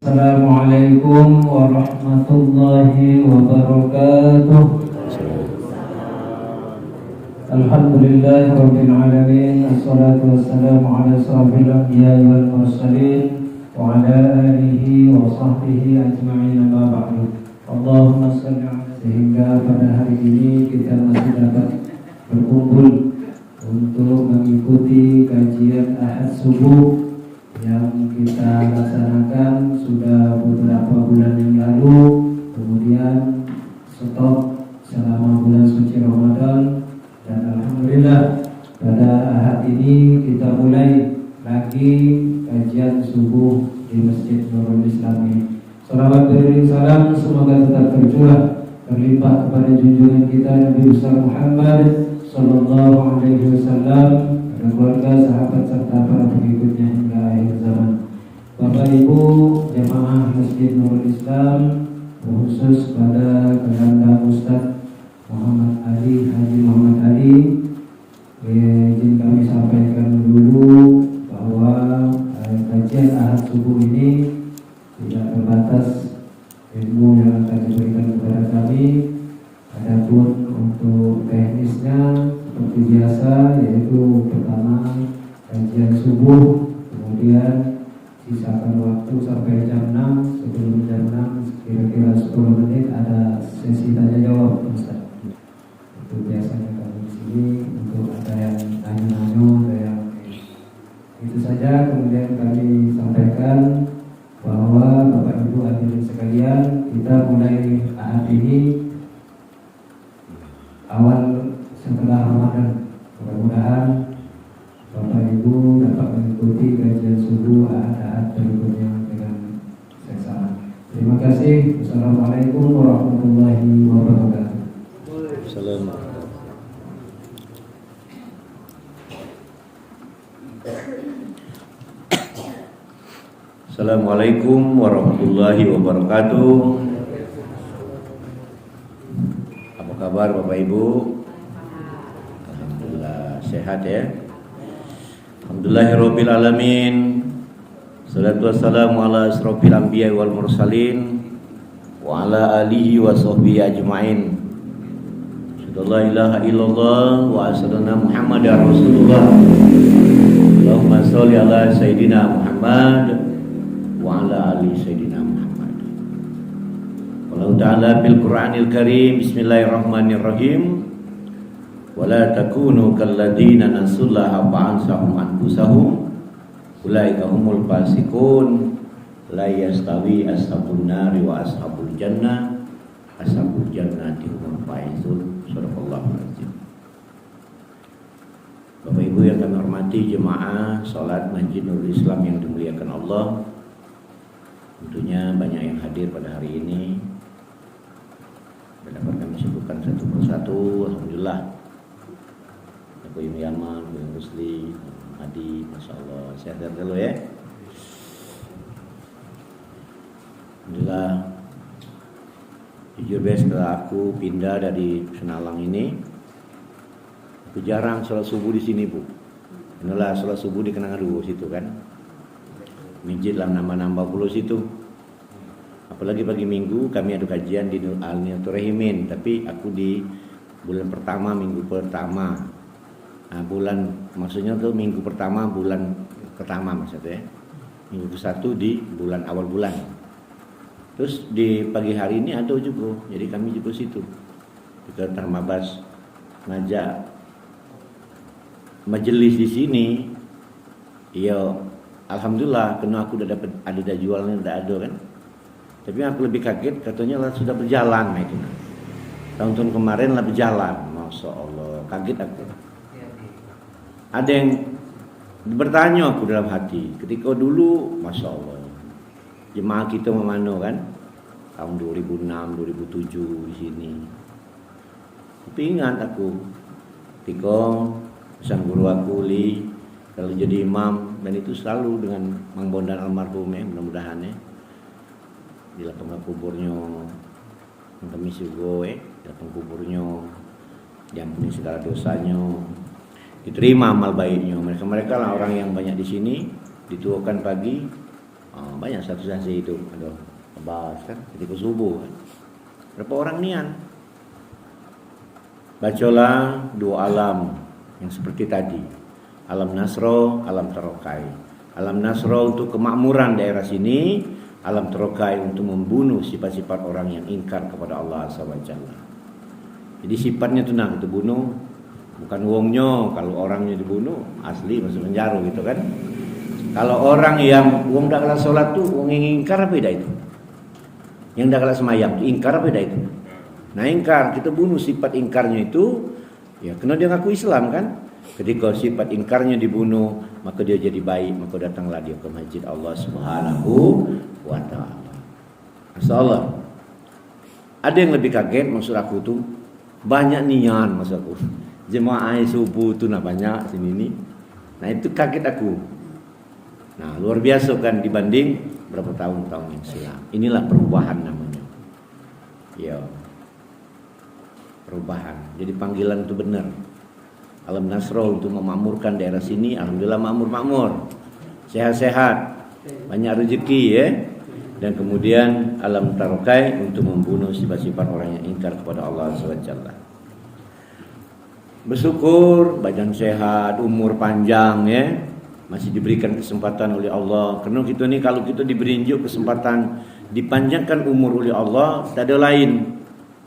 Assalamualaikum warahmatullahi wabarakatuh. Alhamdulillahi rabbil alamin. Assalatu wassalamu ala asrafil anbiya'i wal mursalin wa ala alihi wa sahbihi ajma'in, amma ba'du. Allahumma shalli ala, sehingga pada hari ini kita masih dapat berkumpul untuk mengikuti kajian Ahad Subuh yang kita laksanakan sudah beberapa bulan yang lalu, kemudian stop selama bulan suci Ramadan, dan alhamdulillah pada Ahad ini kita mulai lagi kajian subuh di Masjid Nurul Islam ini. Salawat beriring salam semoga tetap terlimpah kepada junjungan kita Nabi besar Muhammad sallallahu alaihi wasallam, dan keluarga, sahabat serta para pengikutnya hingga akhir zaman. Bapak Ibu jemaah Masjid Nurul Islam, khusus pada kehendak Ustaz Muhammad Ali, Haji Muhammad Ali, izin kami sampaikan dulu bahwa kajian Ahad Subuh ini tidak terbatas ilmu yang akan diberikan kepada kami. Adapun untuk teknisnya seperti biasa, yaitu pertama kajian subuh, kemudian sisakan waktu sampai jam 6. Sebelum jam 6 kira-kira 10 menit ada sesi tanya jawab, Ustaz. Itu biasanya kami di sini untuk ada yang tanya-tanya, ada yang itu saja. Kemudian kami sampaikan bahwa Bapak Ibu hadirin sekalian, kita mulai Ahad ini awal setelah Ramadan. Mudah-mudahan Bapak Ibu dapat mengikuti kajian subuh Ahad berikutnya dengan seksama. Terima kasih. Wassalamualaikum warahmatullahi wabarakatuh. Assalamualaikum warahmatullahi wabarakatuh. Apa kabar Bapak Ibu? Alhamdulillah sehat ya. Alhamdulillahirabbil alamin. Salatu wassalamu ala asrofil anbiya'i wal mursalin wa ala alihi wa sahbihi ajma'in. La ilaha illallah wa asyhadu Muhammadar Rasulullah. Allahumma sholli ala sayyidina Muhammad wa ala ali sayyidina Muhammad. Wallahu ta'ala bil Qur'anil Karim. Bismillahirrahmanirrahim. Wala takunu kalladzina nasullaha fa'ansahum anfusahum ulaika humul fasiqun la yastawi ashabun nari wa ashabul jannah ashabul jannati humul faizun. Sadaqallahu alazim. Bapak Ibu yang kami hormati, jemaah salat Masjid Nurul Islam yang dimuliakan Allah, tentunya banyak yang hadir pada hari ini. Dapat kami sebutkan satu persatu. Alhamdulillah. Ibu Yaman, Ibu Rusli, Hadi, Masya Allah, sehat dulu ya. Alhamdulillah. Jujur setelah aku pindah dari Senalang ini, aku jarang sholat subuh di sini, Bu. Inilah sholat subuh di Kenangan dulu situ kan. Masjid lah nambah-nambah puluh situ. Apalagi pagi minggu kami ada kajian di Al-Niyatul Rahimin, tapi aku di bulan pertama, minggu pertama. Nah, maksudnya tuh minggu pertama bulan pertama maksudnya. Minggu ke-1 di bulan awal bulan. Terus di pagi hari ini ada juga, jadi kami juga situ. Kita termabas ngajak majelis di sini. Iya, alhamdulillah, karena aku udah dapat ada jualnya, udah ada kan. Tapi aku lebih kaget, katanya lah sudah berjalan, nah itu. Tahun-tahun kemarin lah berjalan, Masya Allah, kaget aku. Ada yang bertanya aku dalam hati, ketika dulu, Masya Allah, jemaah kita memano kan, tahun 2006, 2007 di sini. Tapi ingat aku, ketika pesan guru aku Li, kalau jadi imam, dan itu selalu dengan Mang Bondan almarhum ya, mudah-mudahan ya. Di lapang kuburnya kami sugo lapang kuburnya, diampuni segala dosanya, diterima amal baiknya. Mereka lah orang yang banyak di sini, dituakan pagi, Banyak satu saksi itu. Aduh, bahas kan ketika subuh kan. Berapa orang nian? Bacalah 2 alam yang seperti tadi. Alam Nasro, alam Tarokai. Alam Nasro untuk kemakmuran daerah sini, alam Tarokai untuk membunuh sifat-sifat orang yang ingkar kepada Allah SWT. Jadi sifatnya itu itu bunuh, bukan wongnya. Kalau orangnya dibunuh, asli masuk penjara gitu kan. Kalau orang yang wong dak kelas sholat tuh, wong yang ingkar beda itu. Yang dak kelas semayang, ingkar beda itu. Nah ingkar, kita bunuh sifat ingkarnya itu, ya kena dia ngaku Islam kan. Ketika sifat ingkarnya dibunuh, maka dia jadi baik, maka datanglah dia ke masjid Allah Subhanahu wa ta'ala. Masyaallah. Ada yang lebih kaget maksud aku tuh, banyak nian maksud aku. Jemaah subuh tuh banyak sini nih. Nah itu kaget aku. Nah luar biasa kan dibanding berapa tahun-tahun yang silam. Inilah perubahan namanya. Ya. Perubahan. Jadi panggilan itu benar. Alam Nasro untuk memakmurkan daerah sini, alhamdulillah makmur. Sehat-sehat, banyak rezeki ya. Dan kemudian alam Tarokai untuk membunuh sifat-sifat orang yang ingkar kepada Allah SWT. Bersyukur, badan sehat, umur panjang ya. Masih diberikan kesempatan oleh Allah. Karena kita ni kalau kita diberi kesempatan dipanjangkan umur oleh Allah, tak ada lain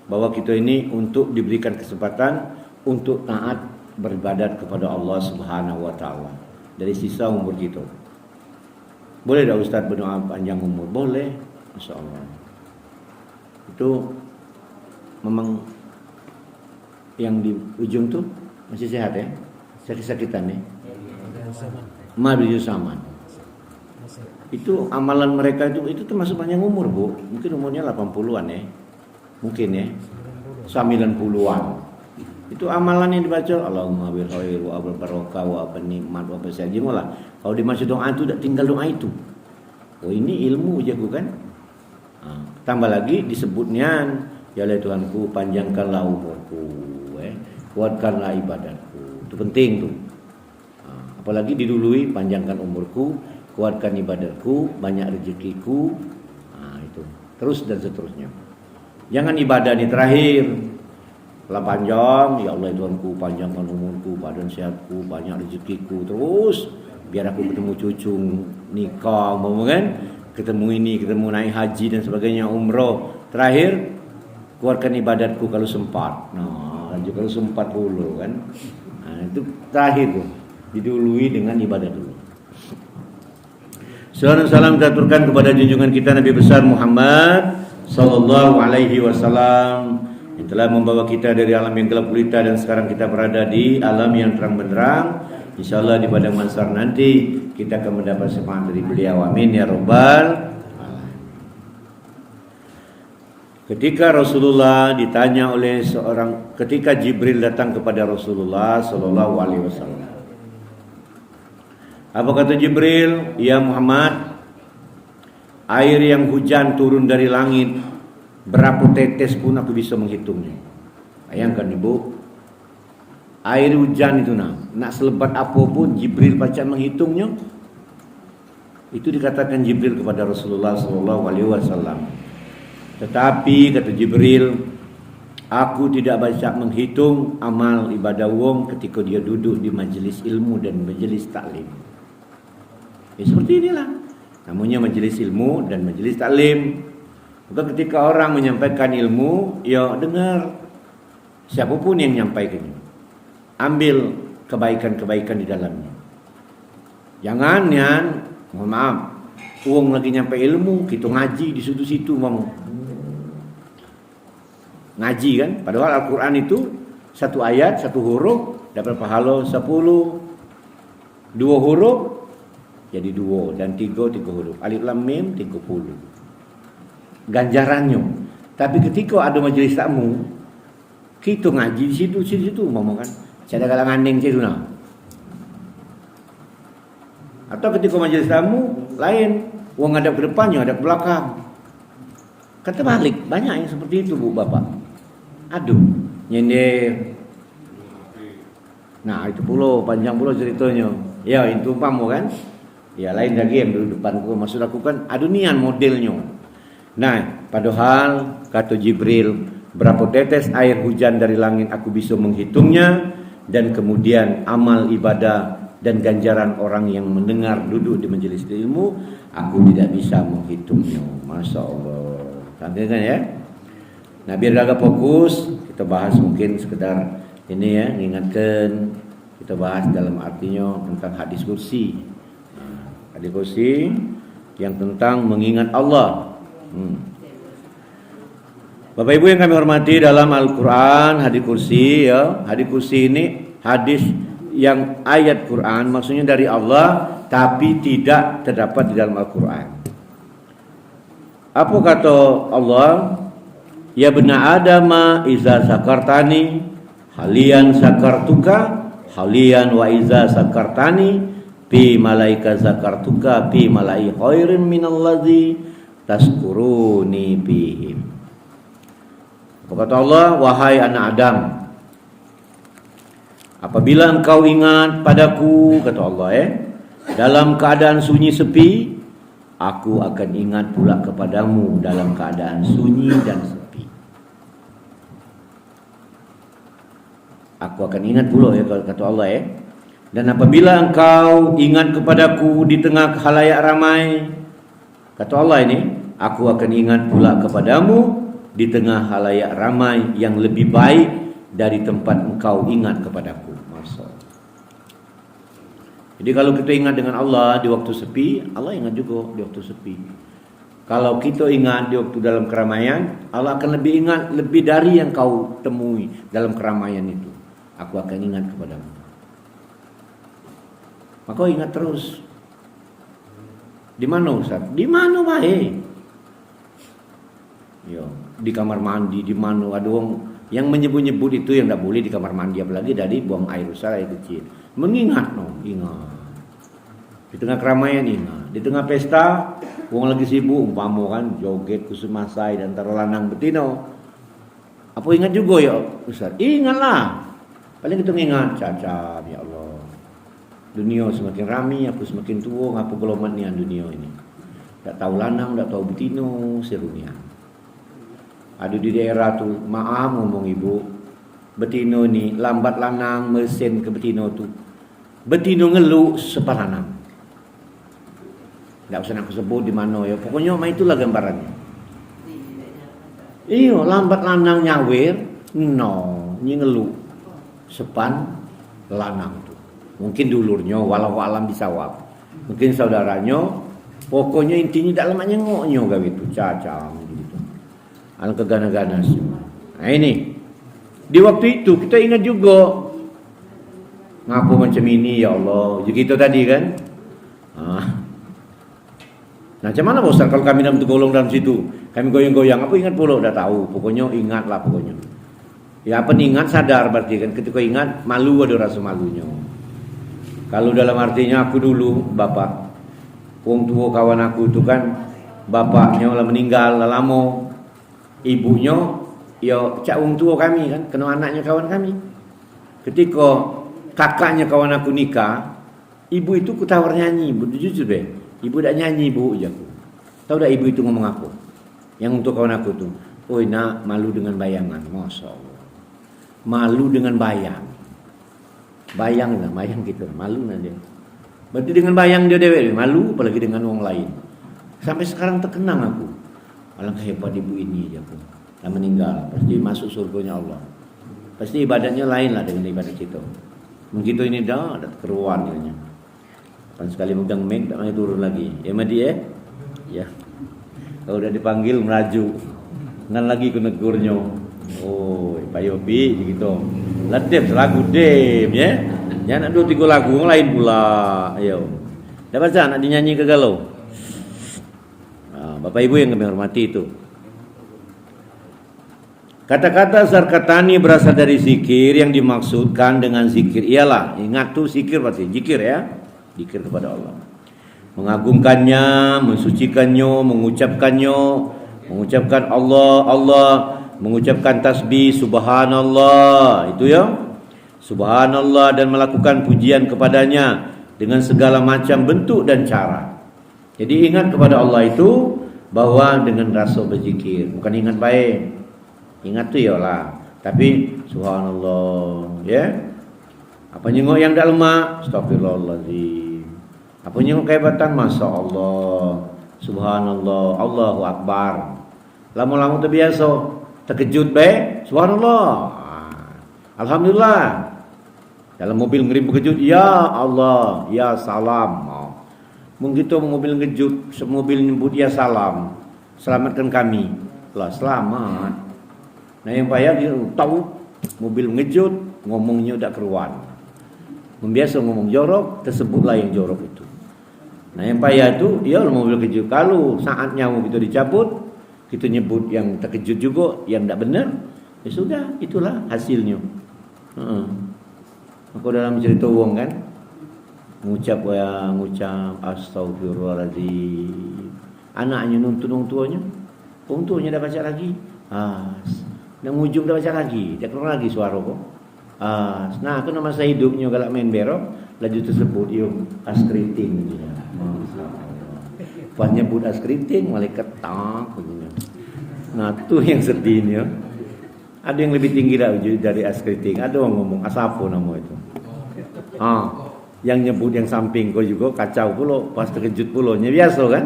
bahwa kita ini untuk diberikan kesempatan untuk taat beribadat kepada Allah Subhanahu wa ta'ala dari sisa umur kita. Boleh tak Ustaz berdoa panjang umur? Boleh, Masya Allah. Itu memang yang di ujung tu masih sehat ya, sakit-sakitan ya. Mabiju Saman. Itu amalan mereka itu termasuk panjang umur bu. Mungkin umurnya 80-an ya. Mungkin ya 90-an. Itu amalan yang dibaca Allahumma bil khair wa bil barakah wa bil nikmat wa bil sajim lah. Kalau dimaksud doa itu tak tinggal doa itu. Oh ini ilmu je kan. Tambah lagi disebutnya ya Allah Tuhanku panjangkanlah umurku, kuatkanlah ibadatku. Itu penting tuh. Apalagi didului panjangkan umurku, kuatkan ibadatku, banyak rezekiku. Itu terus dan seterusnya. Jangan ibadah ini terakhir. Setelah panjang, ya Allah Tuhanku panjangkan umurku, badan sehatku, banyak rezekiku. Terus biar aku ketemu cucu, nikah, kan? Ketemu ini, ketemu naik haji dan sebagainya, umroh. Terakhir, keluarkan ibadatku kalau sempat. Nah, juga kalau sempat dulu kan. Nah, itu terakhir tuh. Didului dengan ibadah dulu. Salam salam kita aturkan kepada junjungan kita Nabi besar Muhammad sallallahu alaihi wasallam yang telah membawa kita dari alam yang gelap gulita dan sekarang kita berada di alam yang terang benderang. Insyaallah di padang mahsyar nanti kita akan mendapat syafaat dari beliau. Amin ya rabbal alamin. Ketika Rasulullah ditanya oleh ketika Jibril datang kepada Rasulullah sallallahu alaihi wasallam. Apa kata Jibril? Ya Muhammad, air yang hujan turun dari langit, berapa tetes pun aku bisa menghitungnya. Bayangkan ibu, air hujan itu nak selebat apapun Jibril baca menghitungnya. Itu dikatakan Jibril kepada Rasulullah SAW. Tetapi kata Jibril, aku tidak baca menghitung amal ibadah wong ketika dia duduk di majelis ilmu dan majelis taklim. Ya, seperti inilah namanya majelis ilmu dan majelis taklim. Maka ketika orang menyampaikan ilmu, ya dengar siapapun yang menyampaikannya, ambil kebaikan-kebaikan di dalamnya. Jangan mohon maaf, uang lagi nyampe ilmu, kita ngaji di situ-situ mau ngaji kan. Padahal Al-Quran itu satu ayat, satu huruf dapat pahala 10, 2 huruf jadi 2 dan 3 huruf. Alif lam mim 30. Ganjarannya. Tapi ketika ada majelis takmu, kita ngaji di situ ngomong kan. Saya ada kalangan ning situ nah. Atau ketika majelis tamu lain, wong ngadap ke depannya, ada ke belakang. Kata balik, banyak yang seperti itu Bu Bapak. Aduh, nyender. Nah, itu pulau panjang pulau ceritanya. Ya, itu umpama kan. Ya lain lagi yang duduk depanku. Maksud aku kan adunian modelnya. Nah, padahal kata Jibril, berapa tetes air hujan dari langit aku bisa menghitungnya, dan kemudian amal ibadah dan ganjaran orang yang mendengar duduk di majelis ilmu aku tidak bisa menghitungnya. Masya Allah. Cantik kan ya? Nah, biar agak fokus, kita bahas mungkin sekedar ini ya, mengingatkan, kita bahas dalam artinya tentang hadis kursi. Hadis kursi yang tentang mengingat Allah. Bapak Ibu yang kami hormati, dalam Al-Quran hadis kursi ya, hadis kursi ini hadis yang ayat Quran, maksudnya dari Allah, tapi tidak terdapat di dalam Al-Quran. Apa kata Allah? Ya bena Adama iza sakartani halian sakartuka halian wa iza sakartani pi malaika zakartuka pi malai khairin minallazi taskuruni bihim. Kata Allah, wahai anak Adam, apabila engkau ingat padaku, kata Allah dalam keadaan sunyi sepi, aku akan ingat pula kepadamu dalam keadaan sunyi dan sepi. Aku akan ingat pula ya, kata Allah Dan apabila engkau ingat kepadaku di tengah khalayak ramai, kata Allah ini, aku akan ingat pula kepadamu di tengah khalayak ramai yang lebih baik dari tempat engkau ingat kepadaku. Masya Allah. Jadi kalau kita ingat dengan Allah di waktu sepi, Allah ingat juga di waktu sepi. Kalau kita ingat di waktu dalam keramaian, Allah akan lebih ingat lebih dari yang kau temui dalam keramaian itu. Aku akan ingat kepadamu. Maka ingat terus. Di mana Ustaz? Di mana baik? Yo, di kamar mandi, di mana ada orang yang menyebut-nyebut itu yang tidak boleh di kamar mandi, apalagi dari buang air besar, air kecil. Mengingat ingat. Di tengah keramaian ingat. Di tengah pesta, orang lagi sibuk, umpama kan joget kusumasai dan antara lanang betino. Apa ingat juga ya Ustaz? Ingatlah. Paling kita ingat, caca, ya Allah. Dunia semakin rami, aku semakin tua, ngapa gelomat ni dunia ini. Tak tahu lanang, tak tahu betino, serunya. Ada di daerah tu, maaf ngomong ibu, betino ni lambat lanang mesin ke betino tu. Betino ngeluh sepan lanang. Tak usah aku sebut di mana ya. Pokoknya itulah gambarannya. Iyo, lambat lanang nyawer, nyi ngeluh sepan lanang tu. Mungkin dulurnya, walau alam bisawab. Mungkin saudaranya, pokoknya intinya tak lama nyengoknya gawe itu, caca gitu. Al kegana-gana semua. Nah ini, di waktu itu kita ingat juga, ngapu macam ini ya Allah, begitu tadi kan. Nah, macam mana Ustaz kalau kami dalam tergolong dalam situ, kami goyang-goyang, apa ingat pula, udah tahu, pokoknya ingatlah pokoknya. Ya apa ingat sadar berarti kan, ketika ingat malu ada rasa malunya. Kalau dalam artinya aku dulu bapak, wong tua kawan aku itu kan bapaknya lah meninggal lama, ibunya ya cak wong tua kami kan, kena anaknya kawan kami. Ketika kakaknya kawan aku nikah, ibu itu kutawar nyanyi, jujur deh. Ibu dak nyanyi bu, aku. Tahu dak ibu itu ngomong apa? Yang untuk kawan aku tuh, oi nak malu dengan bayangan, masya Allah. Malu dengan bayang. Bayang lah, bayang gitu, malu nanti. Berarti dengan bayang dia dewe malu, apalagi dengan orang lain. Sampai sekarang terkenang aku. Alangkah hebat ibu ini aku. Dah meninggal, pasti masuk surganya Allah. Pasti ibadahnya lain lah dengan ibadah kita. Begitu ini dah ada keruan dia. Kan sekali megang mic tak mau turun lagi. Ya Madi ya. Kalau udah dipanggil melaju. Ngan lagi ku negurnya. Oh, Pak Yopi gitu. Latih lagu dem ya. Jangan ada 3 lagu lain pula. Ayo. Dah baca nak dinyanyi ke galau. Bapak Ibu yang kami hormati itu. Kata-kata Zarkatani berasal dari zikir. Yang dimaksudkan dengan zikir ialah, ingat tuh zikir berarti zikir ya. Zikir kepada Allah, mengagungkannya, mensucikannya, mengucapkan Allah, mengucapkan tasbih subhanallah, itu ya, subhanallah, dan melakukan pujian kepadanya dengan segala macam bentuk dan cara. Jadi ingat kepada Allah itu bahwa dengan rasa berzikir, bukan ingat baik. Ingat tu yalah, tapi subhanallah, ya. Apa nyengok yang tak lemak? Astagfirullahaladzim. Apa nyengok kehebatan? Masya Allah, subhanallah, Allahu Akbar. Lama-lama terbiasa, terkejut baik, subhanallah, alhamdulillah. Dalam mobil ngeri berkejut, ya Allah, ya salam. Mungkin kita mobil ngejut, mobil nyebut ya salam, selamatkan kami. Lah selamat. Nah yang payah dia tahu mobil ngejut, ngomongnya udah keruan. Membiasa ngomong jorok, tersebutlah yang jorok itu. Nah yang payah itu, ya mobil kejut. Kalau saat nyawa kita dicabut, kita nyebut yang terkejut juga, yang tidak benar, ya sudah, itulah hasilnya. Maka dalam cerita wong kan, ngucap astagfirullahaladzim. Anaknya nuntun orang tuanya, orang tuanya dah baca lagi. Dan ujung dah baca lagi, dia keluar lagi suara kok. Nah, aku nama saya hidupnya galak main berok, laju tersebut yung askriting gitu. Pas nyebut askriting, malaikat tak begini. Nah, tu yang sedihnya. Ada yang lebih tinggi dari askriting. Ada orang ngomong asapo nama itu. Yang nyebut yang samping kau juga kacau pula, pas terkejut pula. Biasa kan?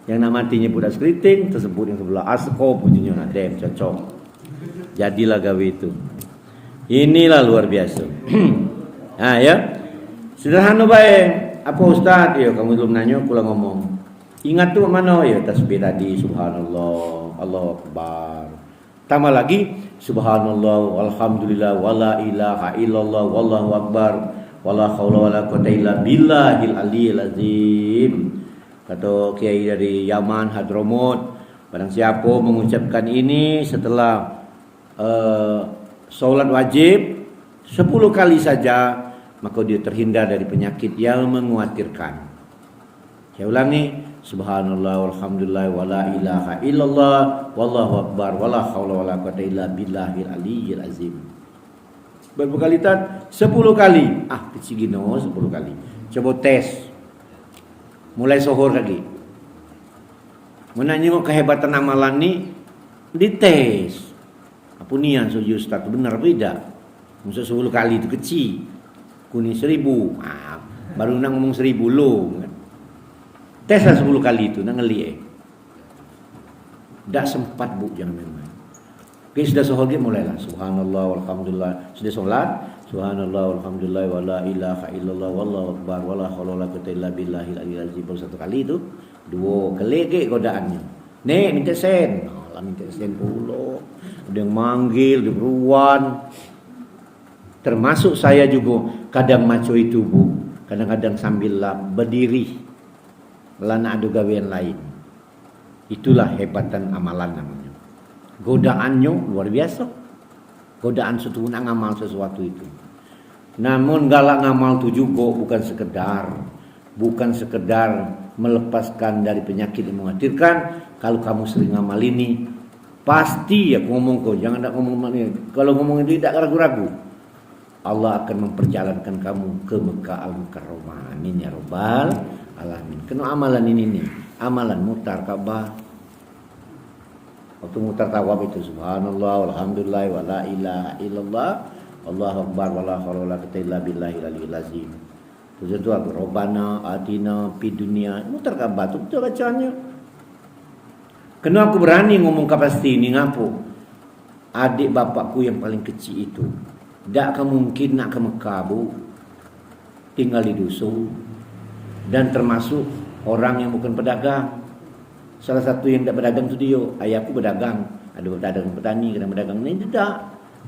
Yang nak mati nyebut askriting, tersebut yang sebelah asko pujinya nadem cocok. Jadilah gawe itu. Inilah luar biasa. Ya. Sederhana baik. Apa Ustaz? Ya kamu belum nanya, aku lah ngomong. Ingat tu mana ya tasbih tadi subhanallah, Allahu Akbar. Tambah lagi subhanallah walhamdulillah wala ilaha illallah wallahu akbar wala haula wala quwata illa billahil aliyil azim. Kata kiai dari Yaman Hadramut, barang siapa mengucapkan ini setelah solat wajib 10 kali saja, maka dia terhindar dari penyakit yang mengkhawatirkan. Saya ulangi, subhanallah walhamdulillah wala ilaha illallah wallahu akbar wala haula wala quwata illa billahil aliyil azim. Berapa kali tat? 10 kali. Kecil gino 10 kali. Coba tes. Mulai sohor lagi. Menanya kehebatan amalan ni dites. Apa nian so Ustaz benar beda. Masa 10 kali itu kecil. Kuni 1000. Baru nak ngomong 1000 lo. Teslah 10 kali itu, nak ngeli tak sempat bu, jangan main-main. Oke, sudah sohor dia mulailah. Subhanallah walhamdulillah. Sudah solat, subhanallah walhamdulillah wala ilaha illallah wallahu akbar wala haula wala quwata illa billahil aliyil azim. Baru 1 kali itu, 2 kelege godaannya. Nek minta sen. Lah minta sen pula. Ada yang manggil, dia beruan. Termasuk saya juga kadang maco itu bu. Kadang-kadang sambil berdiri. Lana ada gawean lain. Itulah hebatan amalan namanya. Godaannya luar biasa. Godaan suatu nak ngamal sesuatu itu. Namun galak ngamal itu juga bukan sekedar melepaskan dari penyakit yang mengkhawatirkan. Kalau kamu sering ngamal ini, pasti aku ngomong kau, jangan tak ngomong ini. Kalau ngomong itu tidak ragu-ragu. Allah akan memperjalankan kamu ke Mekah Al-Mukarramah. Amin ya rabbal alamin. Kena amalan ini nih, amalan mutar Ka'bah. Waktu mutar tawaf itu subhanallah walhamdulillah wala ilaha illallah Allahu akbar wala haula wala quwata illa billahil aliyil azim. Terus itu Rabbana atina fid dunya, mutar Ka'bah itu betul bacanya. Kena aku berani ngomong pasti ini ngapo? Adik bapakku yang paling kecil itu tak mungkin nak ke Mekah bu, tinggal di dusun. Dan termasuk orang yang bukan pedagang. Salah satu yang tidak berdagang itu dia. Ayahku berdagang. Ada berdagang petani, kadang berdagang. Ini tidak.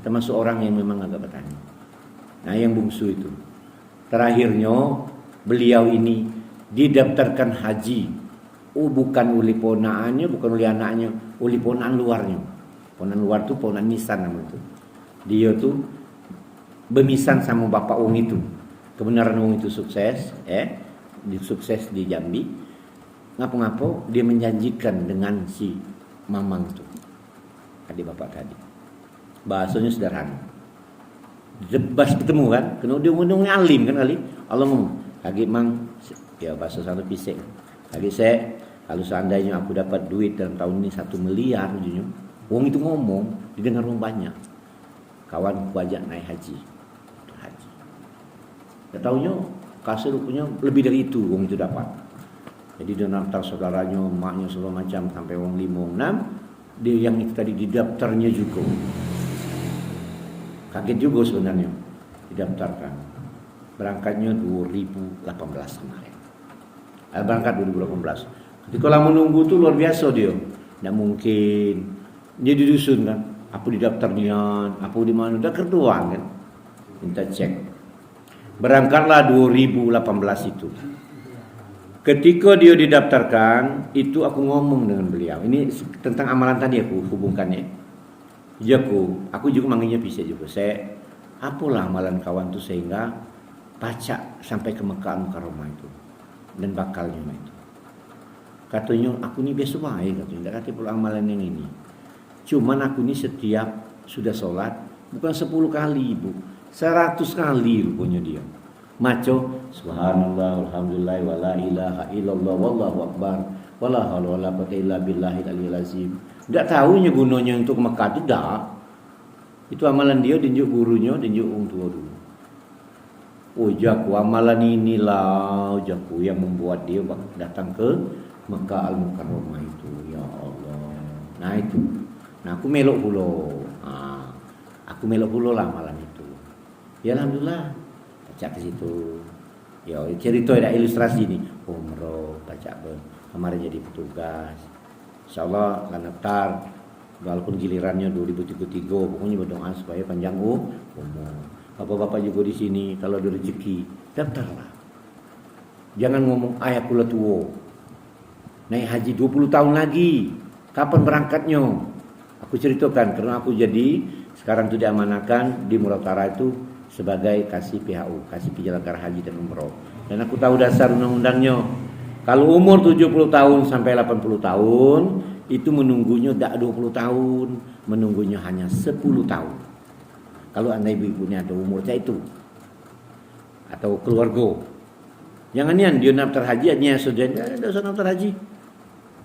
Termasuk orang yang memang agak petani. Nah yang bungsu itu. Terakhirnya beliau ini didaftarkan haji. Bukan oleh ponaannya, bukan oleh anaknya. Oleh ponaan luarnya. Ponaan luar itu ponaan nisan namanya itu. Dia tuh bemisan sama bapak wong itu. Kebenaran wong itu sukses. Sukses di Jambi. Ngapo-ngapo dia menjanjikan dengan si mamang itu, adik bapak tadi. Bahasanya sederhana. Pas ketemu kan, kena dia ngomong alim kan kali. Allah ngomong, Kaget mang, ya bahasa sana pisik. Kaget saya, kalau seandainya aku dapat duit dalam tahun ini 1 miliar, wong itu ngomong, didengar orang banyak. Kawan ku ajak naik haji. Tak tahunya kasih rupanya lebih dari itu wong itu dapat. Jadi dia daftar saudaranya, maknya segala macam sampai wong 5, 6. Dia yang itu tadi di daftarnya juga. Kaget juga sebenarnya didaftarkan. Berangkatnya 2018 kemarin. Berangkat 2018. Ketika lama menunggu tuh luar biasa dia. Tidak mungkin. Dia di dusun kan. Apa di daftarnya, apa di mana, udah kerduan kan. Minta cek. Berangkatlah 2018 itu. Ketika dia didaftarkan, itu aku ngomong dengan beliau. Ini tentang amalan tadi aku hubungkannya. Ya aku juga manggilnya bisa juga. Saya, apalah amalan kawan tuh sehingga baca sampai ke Mekah Mukarramah itu dan bakalnya itu. Katanya aku ini biasa baik katanya. Tidak kata perlu amalan yang ini. Cuman aku ini setiap sudah sholat bukan 10 kali ibu, 100 kali rupanya dia. Maco, subhanallah, alhamdulillah, wala ilaha illallah, wallahu akbar, wala haula wala quwwata illa billahil aliyil azim. Tidak tahunya gunanya untuk Mekah itu dah. Itu amalan dia, dinjuk gurunya, dinjuk orang tua dulu. Oh jaku, amalan inilah jaku yang membuat dia datang ke Mekah Al-Mukarramah itu. Ya Allah. Nah itu. Nah aku melok pula. Aku melok pula lah malam itu. Ya alhamdulillah. Baca ke situ. Ya cerita ada ilustrasi nih. Umroh baca kemarin jadi petugas. Insyaallah akan daftar. Walaupun gilirannya 2033, pokoknya berdoa supaya panjang umur. Bapak-bapak juga di sini kalau ada rezeki daftarlah. Jangan ngomong ayah kula tua. Naik haji 20 tahun lagi. Kapan berangkatnya? Aku ceritakan karena aku jadi sekarang itu diamanakan di Murau Utara itu sebagai kasih PHU, kasih penyelenggara haji dan umroh. Dan aku tahu dasar undang-undangnya. Kalau umur 70 tahun sampai 80 tahun itu menunggunya tidak 20 tahun, menunggunya hanya 10 tahun. Kalau anda ibu-ibunya ada umurnya itu atau keluarga. Jangan dia daftar haji hanya sudah ada daftar haji.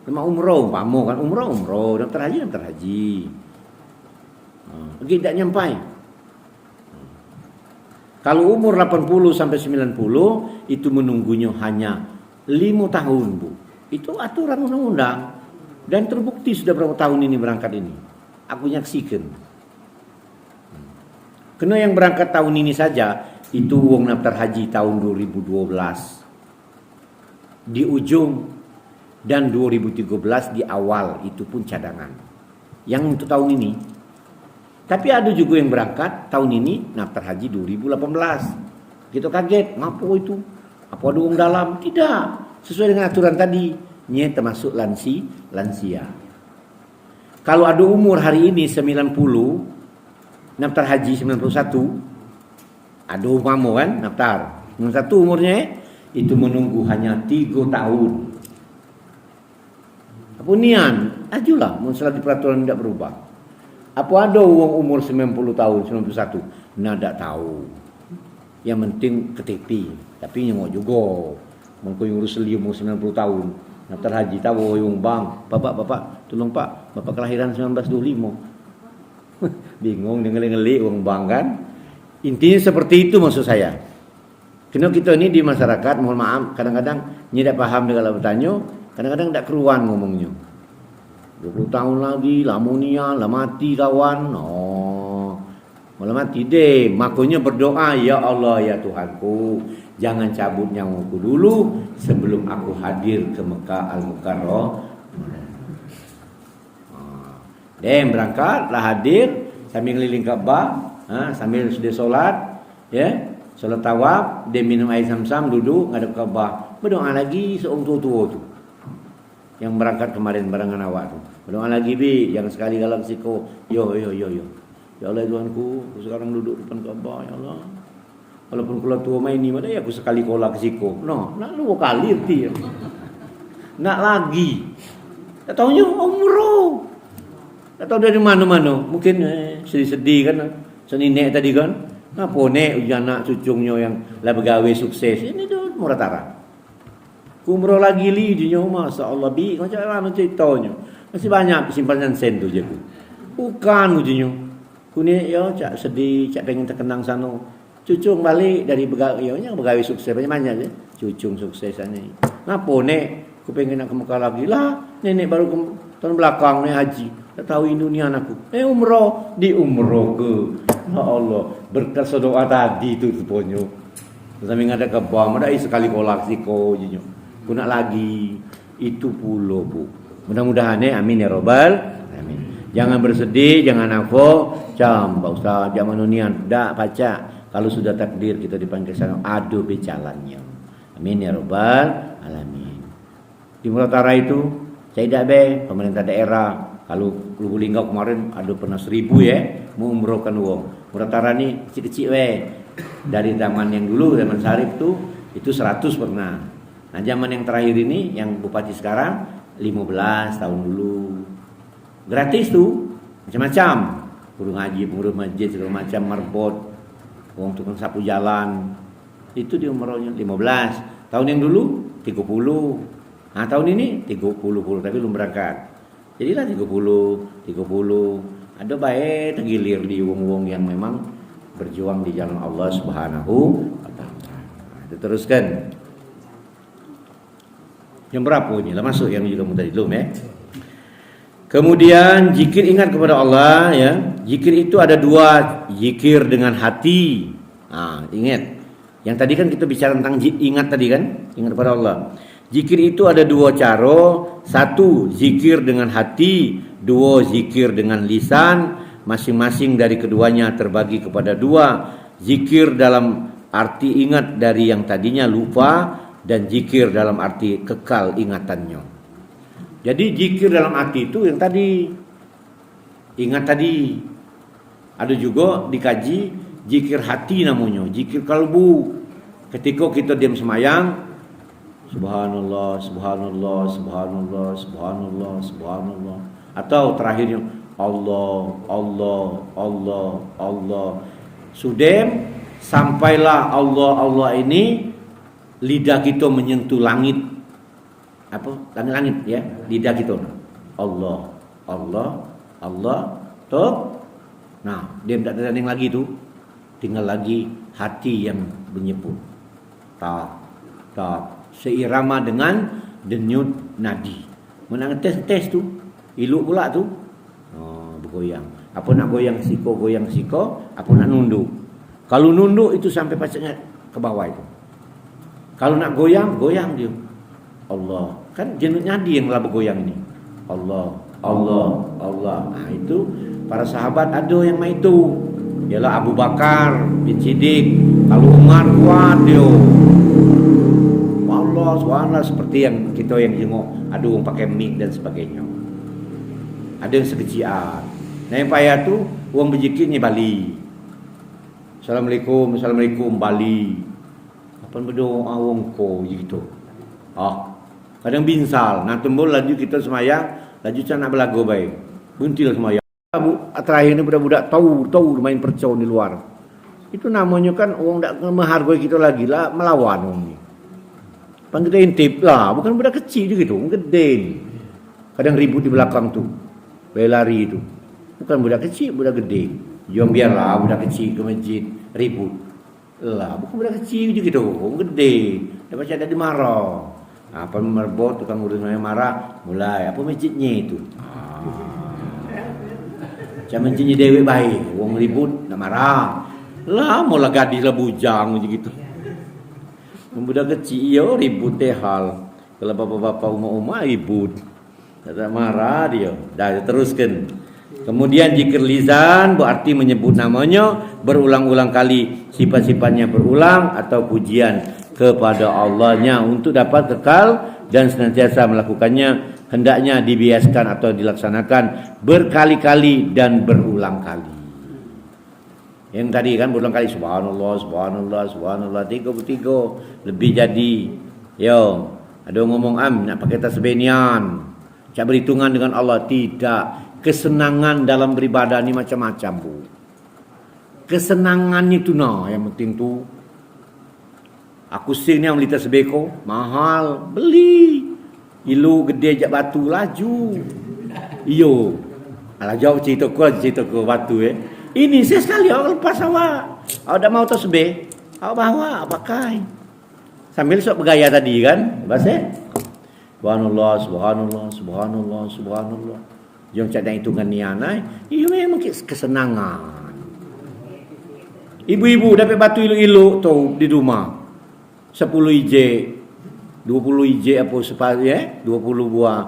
Cuma umroh, pamu kan umroh, daftar haji. Tidak nyampai. Kalau umur 80 sampai 90 itu menunggunya hanya 5 tahun, Bu. Itu aturan undang-undang dan terbukti sudah berapa tahun ini berangkat ini. Aku nyaksikan. Karena yang berangkat tahun ini saja itu uang daftar haji tahun 2012 di ujung dan 2013 di awal itu pun cadangan. Yang untuk tahun ini. Tapi ada juga yang berangkat tahun ini daftar haji 2018. Kita kaget, ngapa itu? Apa ada uang dalam? Tidak. Sesuai dengan aturan tadi, termasuk lansia. Kalau ada umur hari ini 90, daftar haji 91, ada umpama kan daftar 91 umurnya itu menunggu hanya 3 tahun. Apa nian? Ajulah, masalah di peraturan tidak berubah. Apa ada uang umur 90 tahun, 91? Nah, tidak tahu. Yang penting KTP, tapi nyengok juga. Mungkin urus seli umur 90 tahun. Daftar haji tahu yung bang, bapak, tolong pak, bapak kelahiran 1925. Bingung ngeli-ngeli uang bang kan. Intinya seperti itu maksud saya. Karena kita ini di masyarakat, mohon maaf, kadang-kadang tidak paham dengan bertanya, kadang-kadang tidak keruan ngomongnya. 20 tahun lagi, lamunia, lah mati kawan. Malah mati deh. Makanya berdoa, ya Allah ya Tuhanku, jangan cabut nyawaku dulu sebelum aku hadir ke Mekah Al-Mukarramah. Berangkat, lah hadir sambil ngeliling Ka'bah, sambil sudah sholat, ya, sholat tawaf, dia minum air zam-zam, duduk ngadep Ka'bah, berdoa lagi seorang tua-tua tu, yang berangkat kemarin barengan awak tu, berdoa lagi bi, jangan sekali galak siko, yo, ya Allah Tuhanku, aku sekarang duduk depan Ka'bah, ya Allah, walaupun kalau tua main ni, mana ya aku sekali kolak siko, nak lu kali ti, nak lagi, tak tahunya umroh. Atau dari mana-mana, mungkin sedih-sedih kan, seninek tadi kan, Apa nek anak cucungnya yang lah begawe sukses. Ini tuh Muratara. Umroh lagi li dia masa Allah bi macam mana ceritanya. Masih banyak simpanan sen tu je ku. Bukan ujinya. Ku ni ya cak sedih, cak pengen terkenang sana. Cucung balik dari begawe nya begawe sukses banyak-banyak je. Cucung sukses ni. Napa nek ku pengen nak ke Mekah lagi lah. Nenek baru tahun belakang ni haji. Tak tahu dunia anakku. Umroh di umroh ke. Ya Allah, berkat doa tadi tu rupanya. Sambil ada ke bawah, ada sekali kolak siko je. Ku nak lagi itu pulo bu. Mudah-mudahan amin ya robbal amin. Jangan bersedih, jangan nafok. Pak Ustaz, zaman unian dak baca. Kalau sudah takdir kita dipanggil sana, adu becalannya. Amin ya robbal alamin. Di Muratara itu saya tidak be pemerintah daerah. Kalau Lubu Linggau kemarin ada pernah 1.000 ya mau umrohkan uang. Muratara ni kecil-kecil dari zaman yang dulu zaman Sarip tu itu 100 pernah. Nah zaman yang terakhir ini yang bupati sekarang 15 tahun dulu gratis tuh macam-macam guru ngaji, pengurus masjid segala macam marbot, uang tukang sapu jalan itu di umrohnya 15 tahun yang dulu 30. Nah tahun ini 30 tapi belum berangkat. Jadilah 30 ada baik tergilir di uang-uang yang memang berjuang di jalan Allah Subhanahu wa taala. Teruskan. Yang berapa ini? Lah masuk yang juga tadi belum ya. Kemudian zikir ingat kepada Allah ya. Zikir itu ada dua, zikir dengan hati. Ingat. Yang tadi kan kita bicara tentang ingat tadi kan? Ingat kepada Allah. Zikir itu ada dua cara. Satu, zikir dengan hati. Dua, zikir dengan lisan. Masing-masing dari keduanya terbagi kepada dua. Zikir dalam arti ingat dari yang tadinya lupa. Dan zikir dalam arti kekal ingatannya. Jadi zikir dalam arti itu yang tadi. Ingat tadi. Ada juga dikaji zikir hati namanya. Zikir kalbu. Ketika kita diam semayang. Subhanallah, subhanallah, subhanallah, subhanallah, subhanallah. Atau terakhirnya Allah, Allah, Allah, Allah. Sudah sampailah Allah, Allah ini lidah kita menyentuh langit. Apa? Langit-langit ya. Lidah kita. Allah, Allah, Allah. Tuh. Nah, dia tidak ada yang lagi tu. Tinggal lagi hati yang menyebut. Tak, tak. Seirama dengan denyut nadi. Menang tes tu. Iluk pula tu. Bergoyang. Apa nak goyang siko, apa nak nunduk. Kalau nunduk itu sampai pacaknya ke bawah itu. Kalau nak goyang, goyang dia. Allah. Kan jenut nadi yang lah bergoyang ini. Allah, Allah, Allah. Nah itu para sahabat ada yang main itu. Ialah Abu Bakar bin Siddiq. Kalau Umar kuat dia. Allah, subhanallah seperti yang kita yang jenguk. Ada orang pakai mic dan sebagainya. Ada yang sekecian. Nah yang payah tu orang berzikirnya Bali. Assalamualaikum, assalamualaikum Bali. Apa berdoa wong ko gitu. Kadang binsal. Nah tembul laju kita semayang, laju can nak belago baik. Buntil semayang. Terakhir ni budak-budak tahu main percau di luar. Itu namanya kan orang tak menghargai kita lagi lah melawan orang ni. Panggil kita intip lah, bukan budak kecil juga tu, orang gede. Kadang ribut di belakang tu. Lari itu. Bukan budak kecil, budak gede. Jom biarlah budak kecil ke masjid ribut. Lah, bukan budak kecil je gitu, orang gede. Dah macam ada marah. Apa merbot tukang urus marah, mulai apa masjidnya itu. Macam masjidnya dewe baik, orang ribut nak marah. Lah, mula gadis lah bujang je gitu. Budak kecil ya ribut teh hal. Kalau bapak-bapak umah-umah ribut. Tak marah dia. Dah teruskan. Kemudian zikir lisan berarti menyebut namanya berulang-ulang kali, sifat-sifatnya berulang atau pujian kepada Allahnya untuk dapat kekal dan senantiasa melakukannya, hendaknya dibiasakan atau dilaksanakan berkali-kali dan berulang kali. Yang tadi kan berulang kali subhanallah, subhanallah, subhanallah 33 lebih jadi. Yo, ada ngomong nak pakai tasbih nian. Cak berhitungan dengan Allah tidak. Kesenangan dalam beribadah ni macam-macam bu. kesenangannya itu yang penting tu. Aku sing ni melita sebeko, mahal, beli. Ilu gede jak batu laju. Iyo. Alah jauh cerita ku batu Ini saya sekali awak lepas awak. Awak dah mau tasbih, awak bawa, pakai. Sambil sok bergaya tadi kan? Bahasa Subhanallah, subhanallah, subhanallah, subhanallah. Yang cadang hitungan nianai, iyo memang kesenangan. Ibu-ibu dapat batu ilu-ilu tu di rumah. 10 ije, 20 ije apa sepatutnya 20 buah.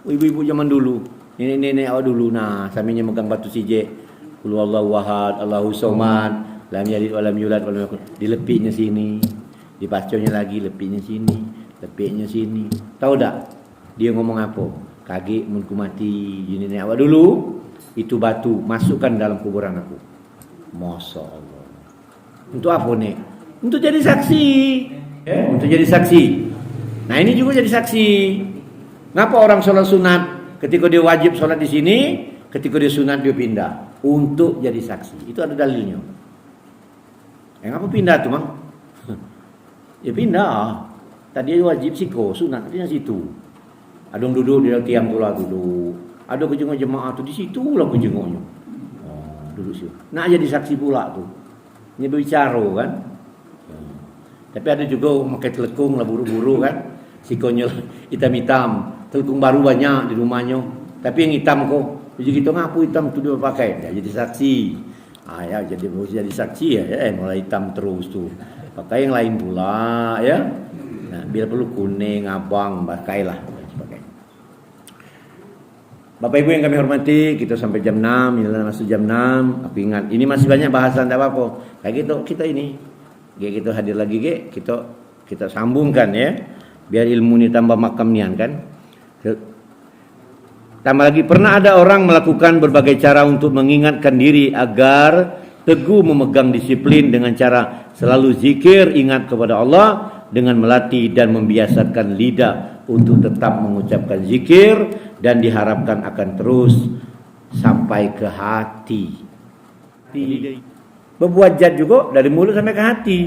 Ibu-ibu zaman dulu, nenek-nenek awak dulu sambilnya megang batu sije. Qul huwallahu ahad, Allahu somad, lam yalid walam yulad walam yakul. Dilepiknya sini, dibaconya lagi, lepiknya sini, lepiknya sini. Tahu tak? Dia ngomong apa? Kaki munku mati, nenek awak dulu itu batu masukkan dalam kuburan aku. Masya Allah. Untuk apa nih? Untuk jadi saksi. Untuk jadi saksi. Nah ini juga jadi saksi. Ngapa orang sholat sunat ketika dia wajib sholat di sini, ketika dia sunat dia pindah untuk jadi saksi. Itu ada dalilnya. Ngapa pindah tuh mang? Ya pindah. Tadi wajib siko sunat di situ. Ada yang duduk di dalam tiang tu lah dulu. Ada kejenguk jemaah tu di situ lah kejenguknya. Duduk situ. Nak jadi saksi pula tu. Ini berbicara kan. Tapi ada juga pakai telekung lah buru-buru kan. Sikonya hitam-hitam. Telekung baru banyak di rumahnya. Tapi yang hitam kok. Jadi kita ngapu hitam tu dia pakai. Ya, jadi saksi. Ya jadi saksi ya. Mulai hitam terus tu. Pakai yang lain pula ya. Nah, bila perlu kuning, abang, pakailah. Bapak Ibu yang kami hormati, kita sampai jam 6, ini masuk jam 6. Tapi ingat, ini masih banyak bahasan tak apa-apa. Kayak gitu kita ini. Kayak gitu hadir lagi kita sambungkan ya. Biar ilmu ini tambah makam nian kan. Tambah lagi, pernah ada orang melakukan berbagai cara untuk mengingatkan diri agar teguh memegang disiplin dengan cara selalu zikir, ingat kepada Allah dengan melatih dan membiasakan lidah untuk tetap mengucapkan zikir dan diharapkan akan terus sampai ke hati. Berbuat jad juga dari mulut sampai ke hati.